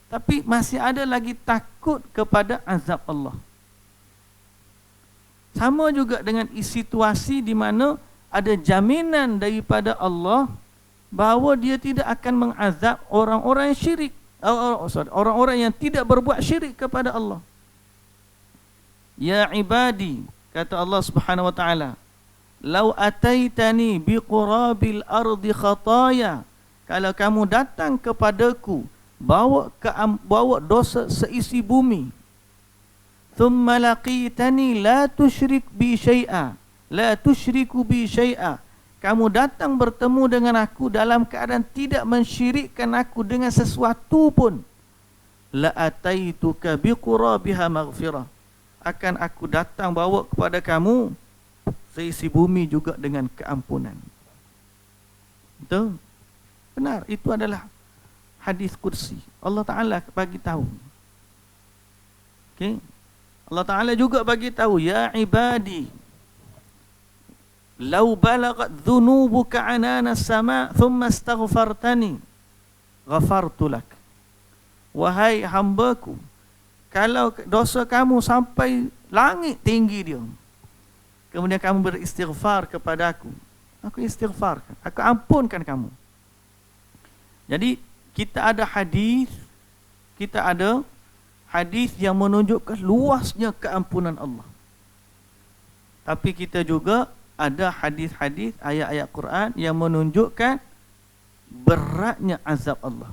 tapi masih ada lagi takut kepada azab Allah. Sama juga dengan situasi di mana ada jaminan daripada Allah bahawa dia tidak akan mengazab orang-orang yang syirik, orang-orang yang tidak berbuat syirik kepada Allah. Ya ibadi, kata Allah Subhanahu wa taala, "Lau ataitani biqurabil ardi khataya." Kalau kamu datang kepadaku bawa dosa seisi bumi. "Thumma laqitani la tusyrik bi syai'a." La tusyriku bi syai'a. Kamu datang bertemu dengan aku dalam keadaan tidak mensyirikkan aku dengan sesuatu pun. La ataituka biqurabiha maghfirah. Akan aku datang bawa kepada kamu seisi bumi juga dengan keampunan. Betul? Benar, itu adalah hadis kursi. Allah Ta'ala bagi tahu. Okay? Allah Ta'ala juga bagi tahu, ya ibadi, lau balagat dhunubuka anana sama thumma astaghfartani ghafartu lak. Wahai hambaku, kalau dosa kamu sampai langit tinggi dia, kemudian kamu beristighfar kepada aku istighfarkan, aku ampunkan kamu. Jadi kita ada hadis yang menunjukkan luasnya keampunan Allah. Tapi kita juga ada hadis-hadis, ayat-ayat Quran yang menunjukkan beratnya azab Allah.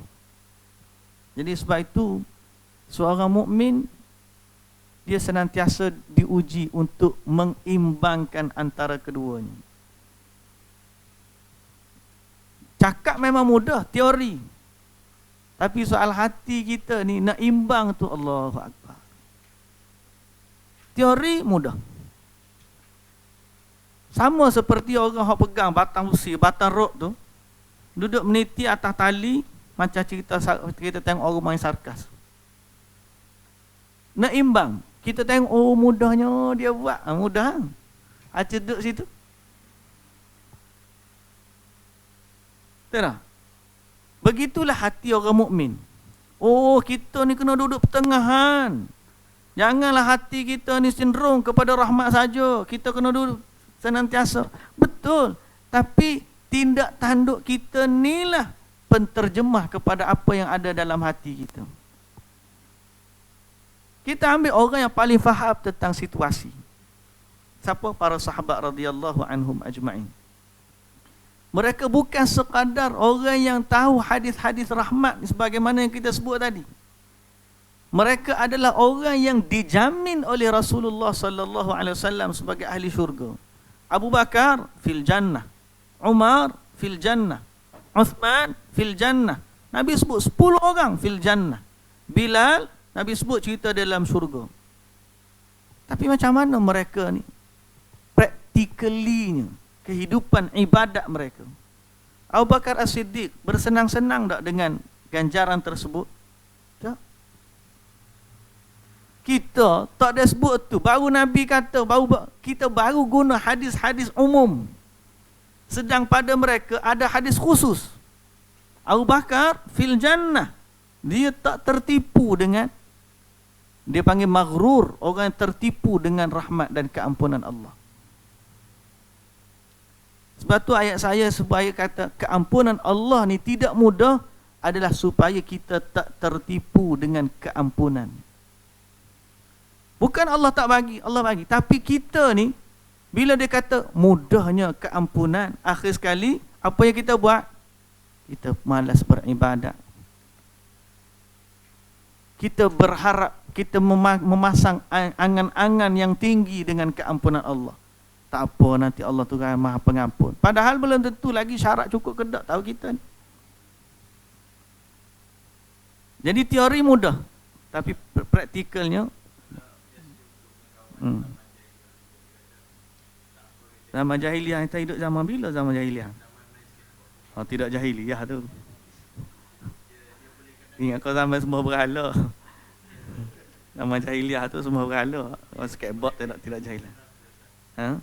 Jadi sebab itu seorang mukmin dia senantiasa diuji untuk mengimbangkan antara keduanya. Cakap memang mudah, teori. Tapi soal hati kita ni nak imbang tu, Allahu Akbar. Teori mudah. Sama seperti orang yang pegang batang besi, batang rock tu, duduk meniti atas tali, macam kita tengok orang main sarkas. Nak imbang, kita tengok, oh mudahnya dia buat, mudah. Aceh duduk situ. Betul tak? Begitulah hati orang mukmin. Oh, kita ni kena duduk pertengahan. Janganlah hati kita ni cenderung kepada rahmat saja. Kita kena duduk senantiasa. Betul. Tapi tindak tanduk kita ni lah penterjemah kepada apa yang ada dalam hati kita. Kita ambil orang yang paling faham tentang situasi. Siapa? Para sahabat radhiyallahu anhum ajma'in. Mereka bukan sekadar orang yang tahu hadis-hadis rahmat sebagaimana yang kita sebut tadi. Mereka adalah orang yang dijamin oleh Rasulullah sallallahu alaihi wasallam sebagai ahli syurga. Abu Bakar fil jannah, Umar fil jannah, Uthman fil jannah. Nabi sebut 10 orang fil jannah. Bilal, Nabi sebut cerita dalam syurga. Tapi macam mana mereka ni practically-nya kehidupan ibadat mereka? Abu Bakar As-Siddiq bersenang-senang tak dengan ganjaran tersebut? Tak. Kita tak ada sebut tu. Baru Nabi kata, kita baru guna hadis-hadis umum. Sedang pada mereka ada hadis khusus. Abu Bakar fil jannah. Dia tak tertipu dengan, dia panggil maghrur, orang yang tertipu dengan rahmat dan keampunan Allah. Sebab tu ayat saya supaya kata keampunan Allah ni tidak mudah adalah supaya kita tak tertipu dengan keampunan. Bukan Allah tak bagi, Allah bagi. Tapi kita ni, bila dia kata mudahnya keampunan, akhir sekali, apa yang kita buat? Kita malas beribadat. Kita berharap, kita memasang angan-angan yang tinggi dengan keampunan Allah. Tak apa, nanti Allah tu kan maha pengampun. Padahal belum tentu lagi syarat cukup ke tak, tahu kita ni. Jadi teori mudah, tapi praktikalnya zaman jahiliah. Kita hidup zaman bila zaman jahiliah? Oh, tidak jahiliah tu. Ingat kau zaman semua berhala. Zaman jahiliah tu semua berhala. Orang skateboard tidak jahiliah. Ha?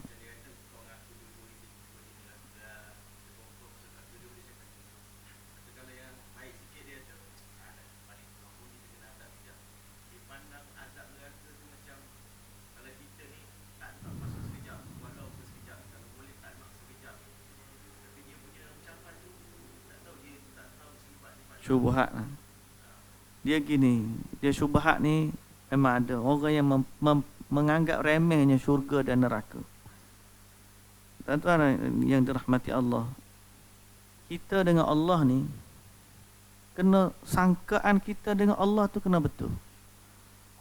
Syubhat. Dia gini, dia syubhat ni memang ada orang yang menganggap remehnya syurga dan neraka. Tuan-tuan yang dirahmati Allah, kita dengan Allah ni kena, sangkaan kita dengan Allah tu kena betul.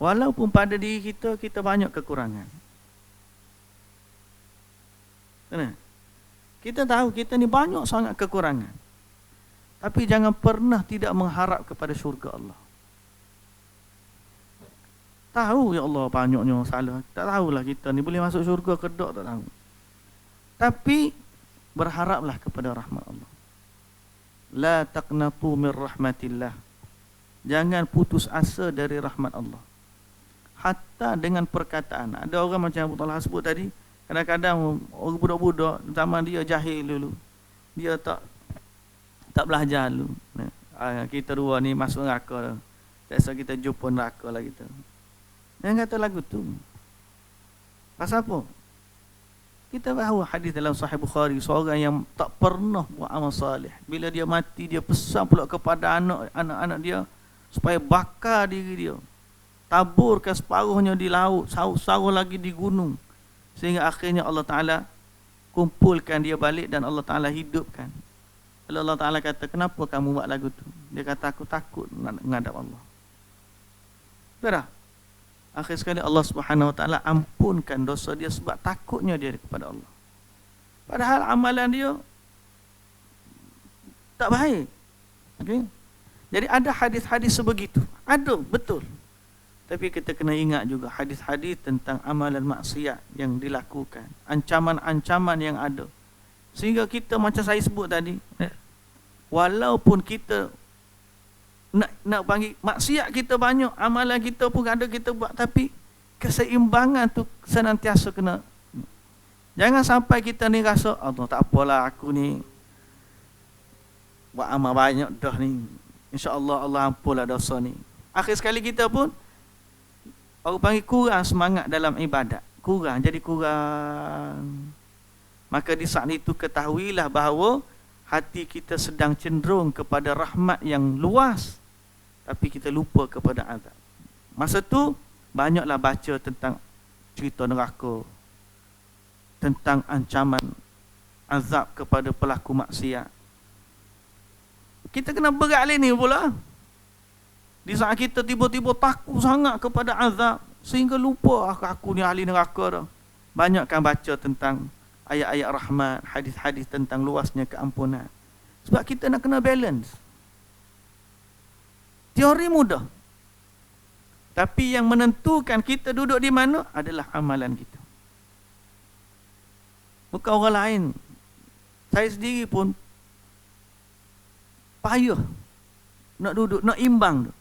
Walaupun pada diri kita banyak kekurangan. Kena? Kita tahu kita ni banyak sangat kekurangan. Tapi jangan pernah tidak mengharap kepada syurga Allah. Tahu ya Allah banyaknya salah. Tak tahulah kita ni boleh masuk syurga ke tak, tak tahu. Tapi berharaplah kepada rahmat Allah. La taqnatu min rahmatillah. Jangan putus asa dari rahmat Allah. Hatta dengan perkataan. Ada orang macam Abu Talha sebut tadi, kadang-kadang orang budak-budak zaman dia jahil dulu. Dia tak belajar dulu. Kita dua ni masuk neraka. Biasa kita jumpa neraka lah kita. Jangan kata lagu tu. Pasal apa? Kita tahu hadis dalam Sahih Bukhari, seorang yang tak pernah buat amal salih. Bila dia mati, dia pesan pula kepada anak-anak dia supaya bakar diri dia. Taburkan separuhnya di laut, separuh lagi di gunung. Sehingga akhirnya Allah Ta'ala kumpulkan dia balik dan Allah Ta'ala hidupkan. Lalu Allah Ta'ala kata, kenapa kamu buat lagu tu? Dia kata, aku takut menghadap Allah. Betul tak? Akhir sekali Allah Subhanahu Wa Ta'ala ampunkan dosa dia sebab takutnya dia kepada Allah. Padahal amalan dia tak baik. Okay? Jadi ada hadis-hadis sebegitu. Ada, betul. Tapi kita kena ingat juga hadis-hadis tentang amalan maksiat yang dilakukan. Ancaman-ancaman yang ada. Sehingga kita macam saya sebut tadi, walaupun kita nak panggil maksiat kita banyak, amalan kita pun ada kita buat, tapi keseimbangan tu senantiasa kena Jangan sampai kita ni rasa, Allah tak apalah aku ni buat amal banyak dah ni. InsyaAllah Allah ampunlah dosa ni. Akhir sekali kita pun, orang panggil kurang semangat dalam ibadat. Kurang, jadi kurang. Maka di saat itu ketahuilah bahawa hati kita sedang cenderung kepada rahmat yang luas, tapi kita lupa kepada azab. Masa tu banyaklah baca tentang cerita neraka, tentang ancaman azab kepada pelaku maksiat. Kita kena berat ni pula. Di saat kita tiba-tiba takut sangat kepada azab, sehingga lupa aku ni ahli neraka dah. Banyakkan baca tentang ayat-ayat rahmat, hadis-hadis tentang luasnya keampunan. Sebab kita nak kena balance. Teori mudah, tapi yang menentukan kita duduk di mana adalah amalan kita, bukan orang lain. Saya sendiri pun payah nak duduk, nak imbang tu.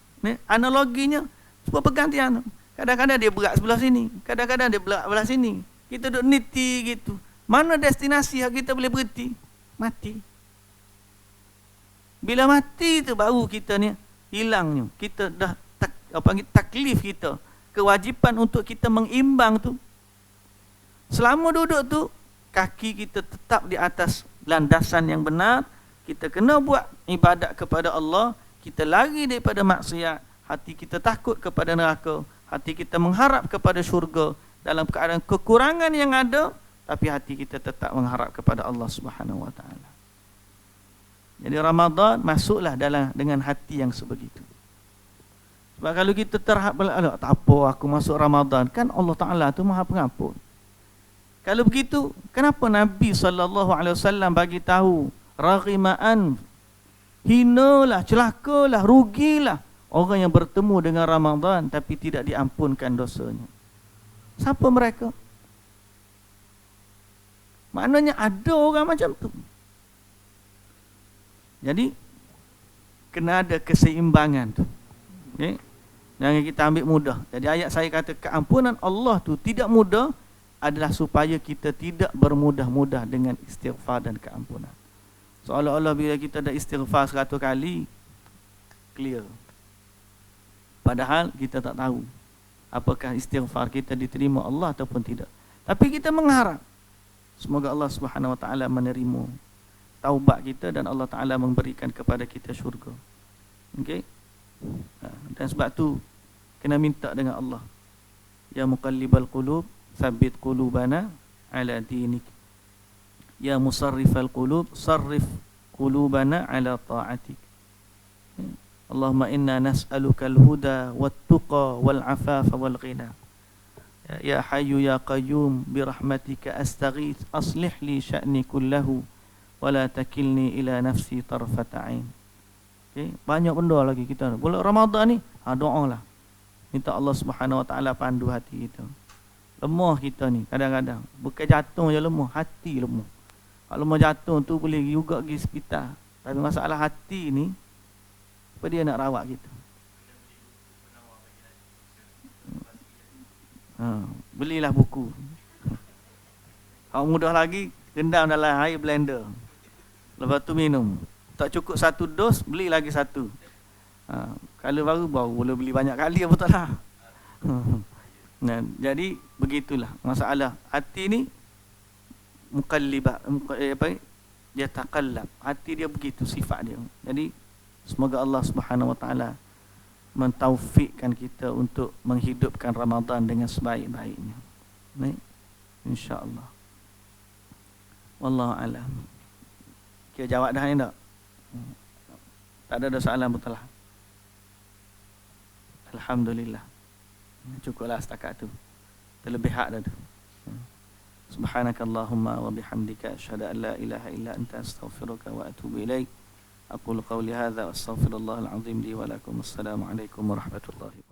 Analoginya sebab pegang tiang. Kadang-kadang dia berat sebelah sini, kadang-kadang dia berat sebelah sini. Kita duduk niti gitu. Mana destinasi yang kita boleh berhenti? Mati. Bila mati tu baru kita ni hilangnya. Kita dah taklif kita, kewajipan untuk kita mengimbang tu. Selama duduk tu, kaki kita tetap di atas landasan yang benar. Kita kena buat ibadat kepada Allah. Kita lari daripada maksiat. Hati kita takut kepada neraka. Hati kita mengharap kepada syurga. Dalam keadaan kekurangan yang ada, tapi hati kita tetap mengharap kepada Allah Subhanahu Wa Taala. Jadi Ramadan masuklah dengan hati yang sebegitu. Sebab kalau kita tak apa aku masuk Ramadan, kan Allah Taala tu Maha Pengampun. Kalau begitu, kenapa Nabi SAW bagi tahu raghima'an, hinalah, celakalah, rugilah orang yang bertemu dengan Ramadan tapi tidak diampunkan dosanya. Siapa mereka? Maknanya ada orang macam tu. Jadi kena ada keseimbangan tu. Okay? Jangan kita ambil mudah. Jadi ayat saya kata keampunan Allah tu tidak mudah, adalah supaya kita tidak bermudah-mudah dengan istighfar dan keampunan. Seolah-olah bila kita dah istighfar 100 kali, clear. Padahal kita tak tahu apakah istighfar kita diterima Allah ataupun tidak. Tapi kita mengharap semoga Allah Subhanahu Wa Taala menerima taubat kita dan Allah Taala memberikan kepada kita syurga. Okey? Dan sebab tu kena minta dengan Allah. Ya muqallibal qulub, tsabbit qulubana ala dinik. Ya musarrifal qulub, sarrif qulubana ala ta'atik. Allahumma inna nas'aluka al-huda wat-tuqa wal-'afafa wal-ghina. Ya hayyu ya qayyum bi rahmatika astaghith aslih li sya'ni kullahu wa la takilni ila nafsi tarfata 'ain. Okey, banyak benda lagi kita. Bulan Ramadan ni, doalah. Minta Allah Subhanahu Wa Taala pandu hati kita. Lemah kita ni kadang-kadang, bukan jatuh je lemah, hati lemah. Kalau lemah jatuh tu boleh juga pergi hospital. Tapi masalah hati ni, apa dia nak rawat kita? Belilah buku. Kalau mudah lagi, rendam dalam air blender. Lepas tu minum. Tak cukup 1 dos, beli lagi 1. Kalau baru boleh beli banyak kali, betul lah. Nah, jadi begitulah masalah hati ni. Muqallibah, dia taqallab. Hati dia begitu sifat dia. Jadi semoga Allah Subhanahu Wa Taala mentaufikkan kita untuk menghidupkan Ramadan dengan sebaik-baiknya. Baik, insya-Allah. Wallahu alam. Kira jawab dah ni tak? Tak ada soalan, betul lah. Alhamdulillah. Cukuplah setakat tu. Terlebih hak dah tu. Subhanakallahumma wa bihamdika asyhadu an la ilaha illa anta astaghfiruka wa atubu ilaik. Aqulu qawli hadza wa astaghfirullahal azim li wa lakum. Assalamu alaikum warahmatullahi wabarakatuh.